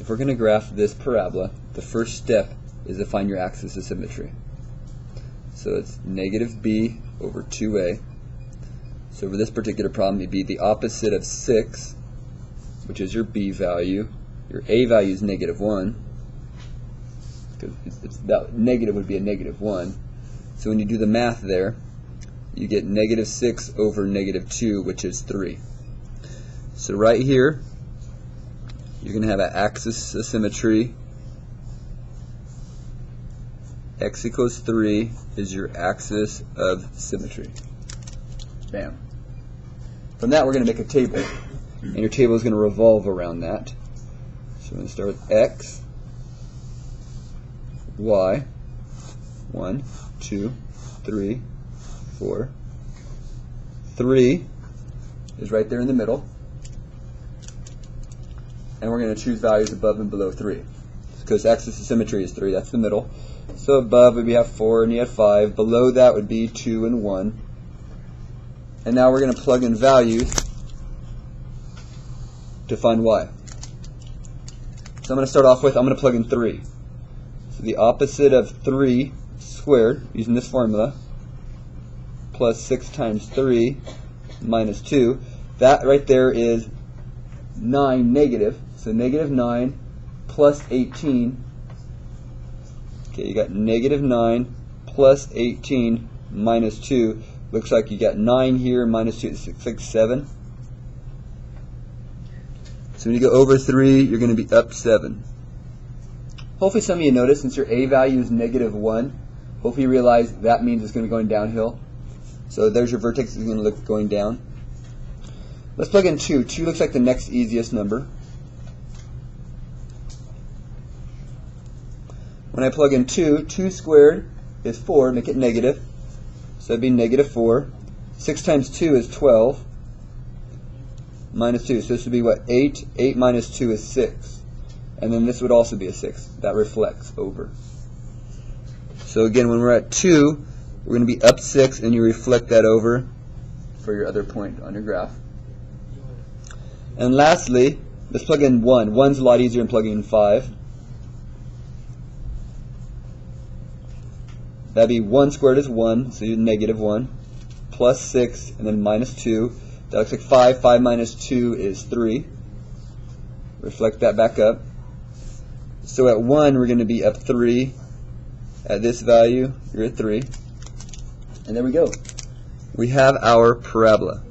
if we're going to graph this parabola, the first step is to find your axis of symmetry. So it's negative b over 2a. So for this particular problem, it'd be the opposite of 6, which is your b value. Your a value is negative 1, because that negative would be a negative 1. So when you do the math there, you get negative 6 over negative 2, which is 3. So right here, you're going to have an axis of symmetry. X equals 3 is your axis of symmetry. Bam. From that, we're going to make a table. And your table is going to revolve around that. So we're going to start with X, Y, 1, 2, 3, 4. 3 is right there in the middle. And we're going to choose values above and below 3. Because axis of symmetry is 3, that's the middle. So above would be have 4 and you have 5. Below that would be 2 and 1. And now we're going to plug in values to find y. So I'm going to start off with, I'm going to plug in 3. So the opposite of 3 squared, using this formula, plus 6 times 3 minus 2. That right there is 9 negative. So negative 9 plus 18. Okay, you got negative 9 plus 18 minus 2. Looks like you got 9 here, minus 2 is 6, 7. So when you go over 3, you're going to be up 7. Hopefully some of you notice, since your a value is negative 1, hopefully you realize that means it's going to be going downhill. So there's your vertex is going to look going down. Let's plug in 2. 2 looks like the next easiest number. When I plug in 2, 2 squared is 4, make it negative. So that'd be negative 4. 6 times 2 is 12. Minus 2. So this would be what? 8. 8 minus 2 is 6. And then this would also be a 6. That reflects over. So again, when we're at 2, we're going to be up 6, and you reflect that over for your other point on your graph. And lastly, let's plug in 1. 1's a lot easier than plugging in 5. That'd be 1 squared is 1, so you negative 1, plus 6, and then minus 2. That looks like 5. 5 minus 2 is 3. Reflect that back up. So at 1, we're going to be up 3. At this value, you're at 3. And there we go. We have our parabola.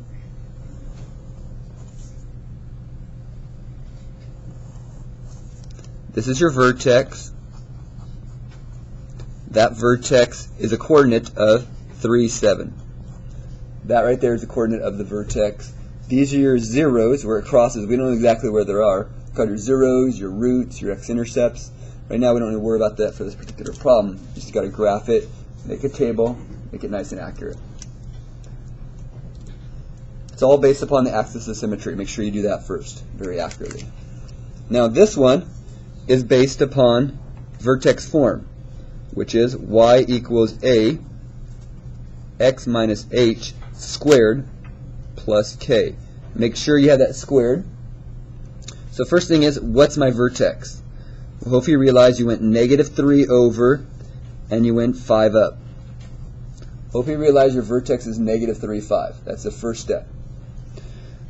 This is your vertex. That vertex is a coordinate of 3, 7. That right there is the coordinate of the vertex. These are your zeros where it crosses. We don't know exactly where there are. Called your zeros, your roots, your x-intercepts. Right now we don't need to worry about that for this particular problem. You just got to graph it, make a table, make it nice and accurate. It's all based upon the axis of symmetry. Make sure you do that first, very accurately. Now this one is based upon vertex form, which is y equals a x minus h squared plus k. Make sure you have that squared. So first thing is, what's my vertex? Well, hopefully you realize you went negative 3 over and you went 5 up. Hopefully you realize your vertex is negative 3, 5. That's the first step.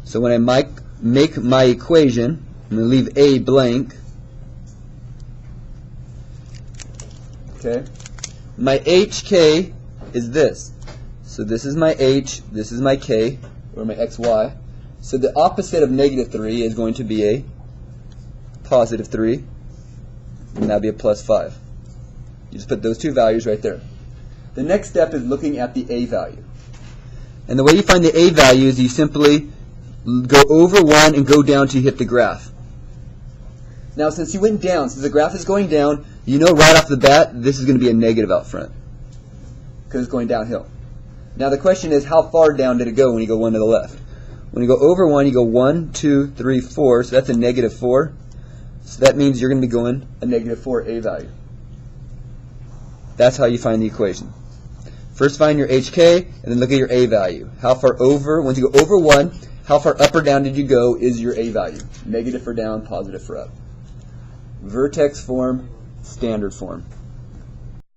So when I make my equation, I'm going to leave a blank. Okay. My hk is this. So this is my h, this is my k, or my xy. So the opposite of negative 3 is going to be a positive 3, and that'll be a plus 5. You just put those two values right there. The next step is looking at the a value. And the way you find the a value is you simply go over 1 and go down till you hit the graph. Now since you went down, since the graph is going down, you know right off the bat this is going to be a negative out front because it's going downhill. Now the question is, how far down did it go when you go 1 to the left? When you go over 1, you go 1, 2, 3, 4, so that's a negative 4. So that means you're going to be going a negative 4 a value. That's how you find the equation. First find your hk, and then look at your a value. How far over, once you go over 1, how far up or down did you go is your a value. Negative for down, positive for up. vertex form, standard form.